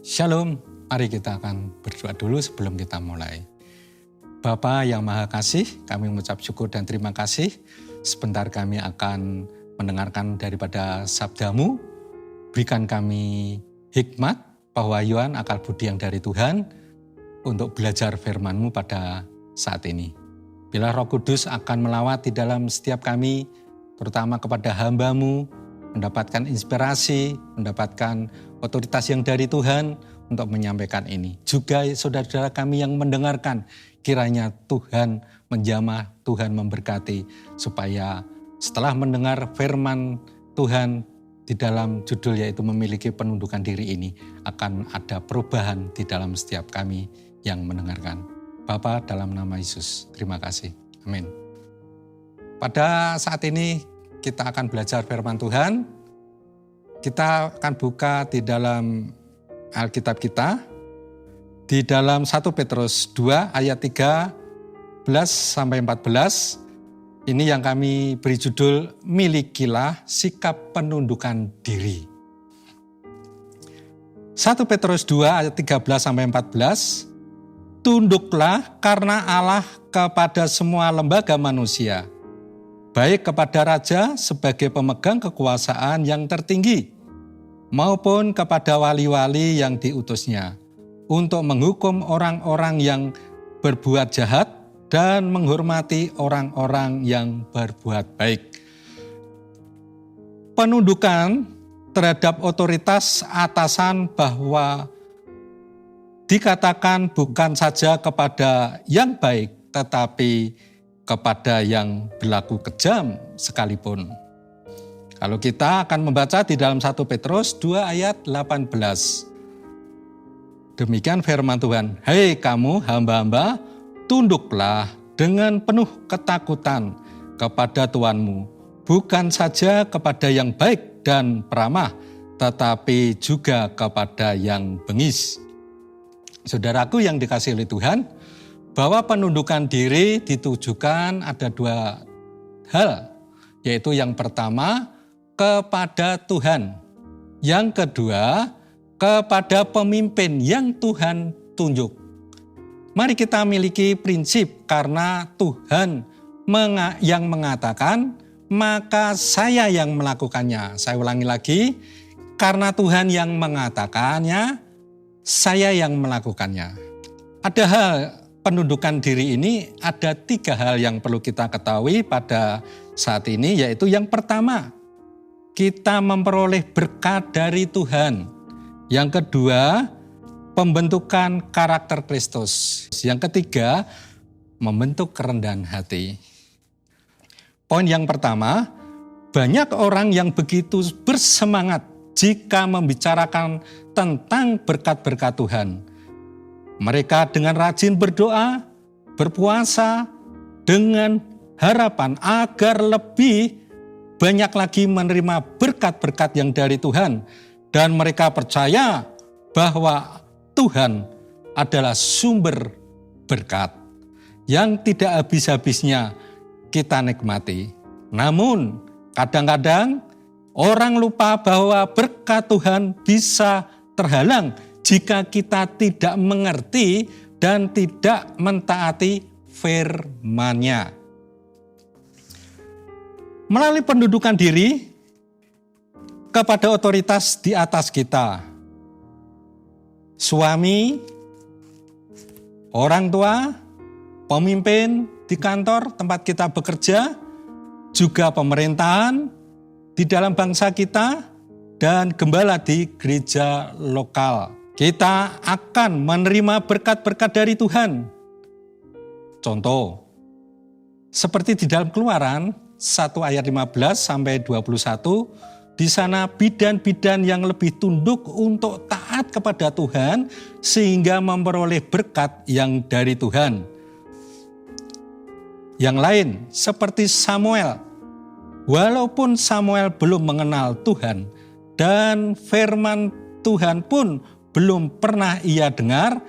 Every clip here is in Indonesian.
Shalom, mari kita akan berdoa dulu sebelum kita mulai. Bapa yang Maha Kasih, kami mengucap syukur dan terima kasih. Sebentar kami akan mendengarkan daripada sabda-Mu. Berikan kami hikmat, pewahyuan, akal budi yang dari Tuhan untuk belajar firman-Mu pada saat ini. Bila Roh Kudus akan melawat di dalam setiap kami, terutama kepada hamba-Mu, mendapatkan inspirasi, mendapatkan otoritas yang dari Tuhan untuk menyampaikan ini. Juga saudara-saudara kami yang mendengarkan, kiranya Tuhan menjamah, Tuhan memberkati, supaya setelah mendengar firman Tuhan di dalam judul yaitu memiliki penundukan diri ini, akan ada perubahan di dalam setiap kami yang mendengarkan. Bapa, dalam nama Yesus, terima kasih. Amin. Pada saat ini kita akan belajar firman Tuhan. Kita akan buka di dalam Alkitab kita, di dalam 1 Petrus 2 ayat 13 sampai 14. Ini yang kami beri judul, milikilah sikap penundukan diri. 1 Petrus 2 ayat 13 sampai 14. Tunduklah karena Allah kepada semua lembaga manusia, baik kepada raja sebagai pemegang kekuasaan yang tertinggi, maupun kepada wali-wali yang diutusnya, untuk menghukum orang-orang yang berbuat jahat dan menghormati orang-orang yang berbuat baik. Penundukan terhadap otoritas atasan bahwa dikatakan bukan saja kepada yang baik, tetapi kepada yang berlaku kejam sekalipun. Kalau kita akan membaca di dalam 1 Petrus 2 ayat 18. Demikian firman Tuhan, "Hei kamu hamba-hamba, tunduklah dengan penuh ketakutan kepada Tuhanmu, bukan saja kepada yang baik dan peramah, tetapi juga kepada yang bengis." Saudaraku yang dikasihi oleh Tuhan, bahwa penundukan diri ditujukan ada dua hal, yaitu yang pertama kepada Tuhan, yang kedua kepada pemimpin yang Tuhan tunjuk. Mari kita miliki prinsip karena Tuhan yang mengatakan, maka saya yang melakukannya. Saya ulangi lagi, karena Tuhan yang mengatakannya, saya yang melakukannya. Ada hal penundukan diri ini, ada 3 hal yang perlu kita ketahui pada saat ini, yaitu yang pertama, kita memperoleh berkat dari Tuhan. Yang kedua, pembentukan karakter Kristus. Yang ketiga, membentuk kerendahan hati. Poin yang pertama, banyak orang yang begitu bersemangat jika membicarakan tentang berkat-berkat Tuhan. Mereka dengan rajin berdoa, berpuasa, dengan harapan agar lebih banyak lagi menerima berkat-berkat yang dari Tuhan. Dan mereka percaya bahwa Tuhan adalah sumber berkat yang tidak habis-habisnya kita nikmati. Namun kadang-kadang orang lupa bahwa berkat Tuhan bisa terhalang jika kita tidak mengerti dan tidak mentaati firman-Nya. Melalui pendudukan diri kepada otoritas di atas kita, suami, orang tua, pemimpin di kantor tempat kita bekerja, juga pemerintahan di dalam bangsa kita, dan gembala di gereja lokal. Kita akan menerima berkat-berkat dari Tuhan. Contoh, seperti di dalam Keluaran 1 ayat 15 sampai 21, di sana bidan-bidan yang lebih tunduk untuk taat kepada Tuhan sehingga memperoleh berkat yang dari Tuhan. Yang lain seperti Samuel, walaupun Samuel belum mengenal Tuhan dan firman Tuhan pun belum pernah ia dengar,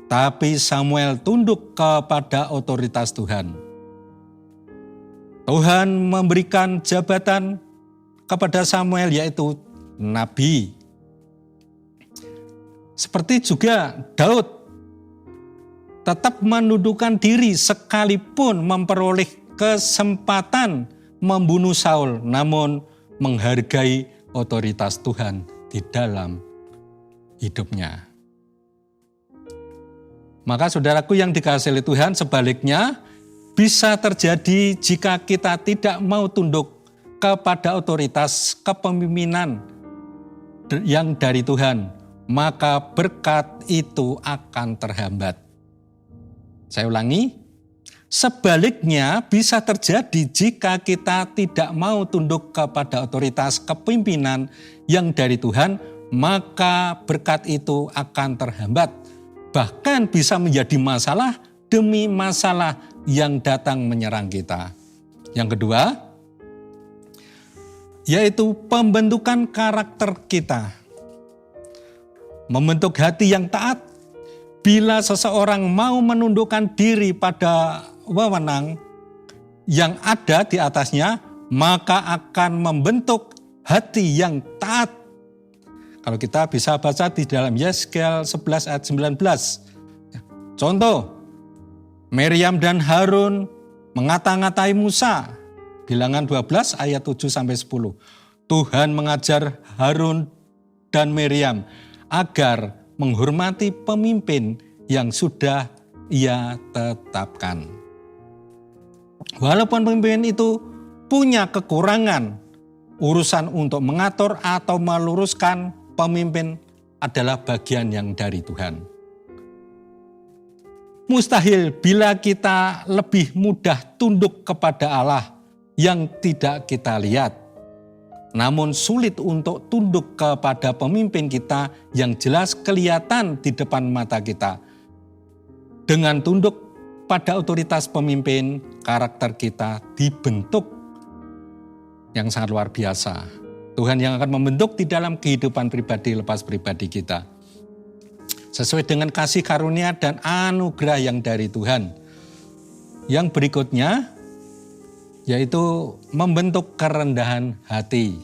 tapi Samuel tunduk kepada otoritas Tuhan. Tuhan memberikan jabatan kepada Samuel yaitu nabi. Seperti juga Daud tetap menundukkan diri sekalipun memperoleh kesempatan membunuh Saul, namun menghargai otoritas Tuhan di dalam hidupnya. Maka saudaraku yang dikasihi Tuhan, sebaliknya bisa terjadi jika kita tidak mau tunduk kepada otoritas kepemimpinan yang dari Tuhan, maka berkat itu akan terhambat. Saya ulangi, sebaliknya bisa terjadi jika kita tidak mau tunduk kepada otoritas kepemimpinan yang dari Tuhan, maka berkat itu akan terhambat. Bahkan bisa menjadi masalah demi masalah yang datang menyerang kita. Yang kedua, yaitu pembentukan karakter kita. Membentuk hati yang taat. Bila seseorang mau menundukkan diri pada wewenang yang ada di atasnya, maka akan membentuk hati yang taat. Kalau kita bisa baca di dalam Yeskel 11 ayat 19. Contoh, Miriam dan Harun mengata-ngatai Musa. Bilangan 12 ayat 7-10. Tuhan mengajar Harun dan Miriam agar menghormati pemimpin yang sudah ia tetapkan. Walaupun pemimpin itu punya kekurangan, urusan untuk mengatur atau meluruskan pemimpin adalah bagian yang dari Tuhan. Mustahil bila kita lebih mudah tunduk kepada Allah yang tidak kita lihat. Namun sulit untuk tunduk kepada pemimpin kita yang jelas kelihatan di depan mata kita. Dengan tunduk pada otoritas pemimpin, karakter kita dibentuk yang sangat luar biasa. Tuhan yang akan membentuk di dalam kehidupan pribadi lepas pribadi kita. Sesuai dengan kasih karunia dan anugerah yang dari Tuhan. Yang berikutnya, yaitu membentuk kerendahan hati.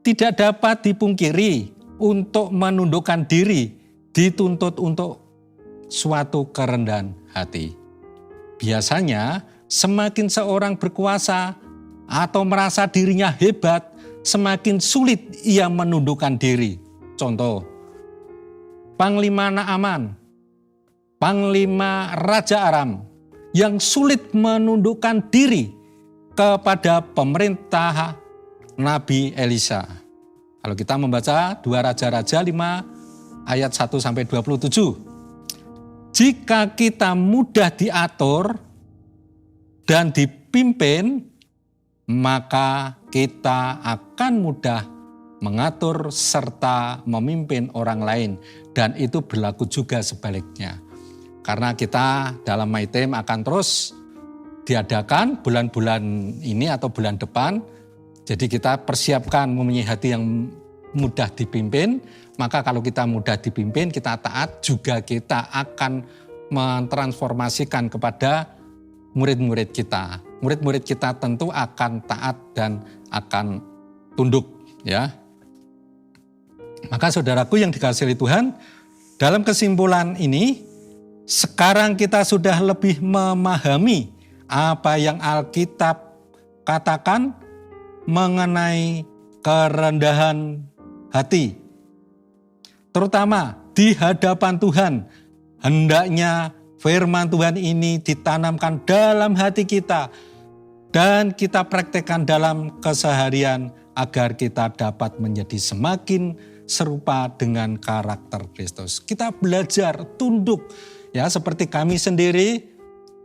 Tidak dapat dipungkiri untuk menundukkan diri dituntut untuk suatu kerendahan hati. Biasanya semakin seorang berkuasa atau merasa dirinya hebat, semakin sulit ia menundukkan diri. Contoh, Panglima Naaman, Panglima Raja Aram yang sulit menundukkan diri kepada pemerintah Nabi Elisa. Kalau kita membaca 2 Raja-Raja 5 ayat 1-27. Jika kita mudah diatur dan dipimpin, maka kita akan mudah mengatur serta memimpin orang lain. Dan itu berlaku juga sebaliknya. Karena kita dalam My Time akan terus diadakan bulan-bulan ini atau bulan depan. Jadi kita persiapkan mempunyai hati yang mudah dipimpin. Maka kalau kita mudah dipimpin, kita taat, juga kita akan mentransformasikan kepada murid-murid kita. Murid-murid kita tentu akan taat dan akan tunduk, ya. Maka saudaraku yang dikasihi Tuhan, dalam kesimpulan ini, sekarang kita sudah lebih memahami apa yang Alkitab katakan mengenai kerendahan hati. Terutama di hadapan Tuhan, hendaknya firman Tuhan ini ditanamkan dalam hati kita dan kita praktekkan dalam keseharian agar kita dapat menjadi semakin serupa dengan karakter Kristus. Kita belajar tunduk, ya, seperti kami sendiri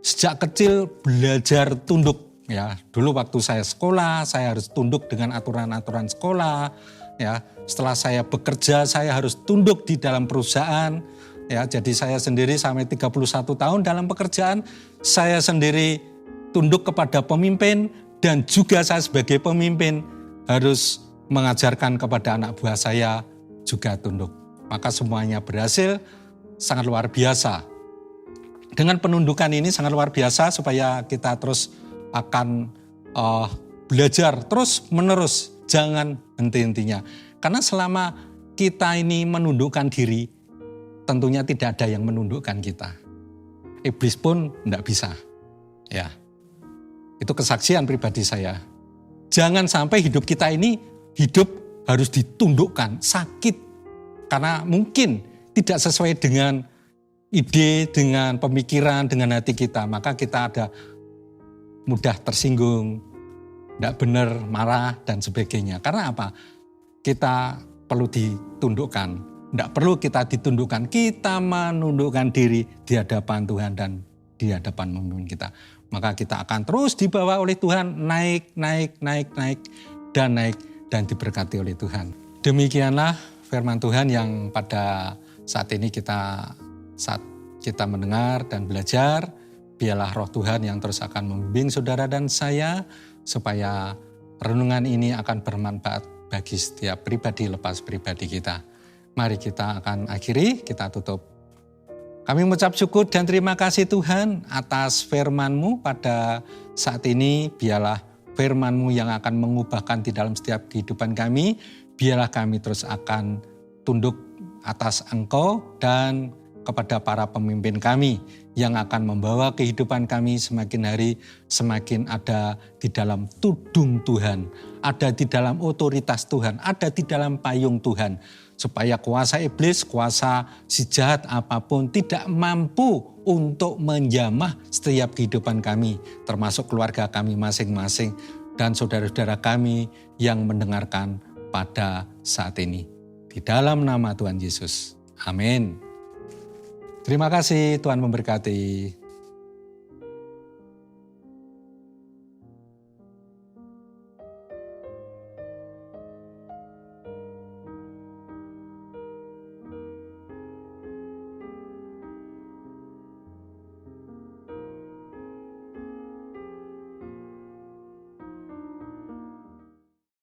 sejak kecil belajar tunduk. Ya, dulu waktu saya sekolah, saya harus tunduk dengan aturan-aturan sekolah. Ya, setelah saya bekerja, saya harus tunduk di dalam perusahaan. Ya, jadi saya sendiri sampai 31 tahun dalam pekerjaan, saya sendiri tunduk kepada pemimpin dan juga saya sebagai pemimpin harus mengajarkan kepada anak buah saya juga tunduk. Maka semuanya berhasil, sangat luar biasa. Dengan penundukan ini sangat luar biasa supaya kita terus akan belajar terus menerus, jangan henti-hentinya. Karena selama kita ini menundukkan diri, tentunya tidak ada yang menundukkan kita. Iblis pun tidak bisa. Ya, itu kesaksian pribadi saya. Jangan sampai hidup kita ini hidup harus ditundukkan, sakit. Karena mungkin tidak sesuai dengan ide, dengan pemikiran, dengan hati kita. Maka kita ada mudah tersinggung, tidak benar, marah, dan sebagainya. Karena apa? Kita perlu ditundukkan. Tidak perlu kita ditundukkan. Kita menundukkan diri di hadapan Tuhan dan di hadapan pemimpin kita. Maka kita akan terus dibawa oleh Tuhan naik, dan diberkati oleh Tuhan. Demikianlah firman Tuhan yang pada saat ini saat kita mendengar dan belajar, biarlah roh Tuhan yang terus akan membimbing saudara dan saya, supaya renungan ini akan bermanfaat bagi setiap pribadi lepas pribadi kita. Mari kita akan akhiri, kita tutup. Kami mengucap syukur dan terima kasih Tuhan atas firman-Mu pada saat ini. Biarlah firman-Mu yang akan mengubahkan di dalam setiap kehidupan kami. Biarlah kami terus akan tunduk atas Engkau dan kepada para pemimpin kami yang akan membawa kehidupan kami semakin hari semakin ada di dalam tudung Tuhan, ada di dalam otoritas Tuhan, ada di dalam payung Tuhan. Supaya kuasa iblis, kuasa si jahat apapun tidak mampu untuk menjamah setiap kehidupan kami, termasuk keluarga kami masing-masing dan saudara-saudara kami yang mendengarkan pada saat ini. Di dalam nama Tuhan Yesus. Amin. Terima kasih, Tuhan memberkati.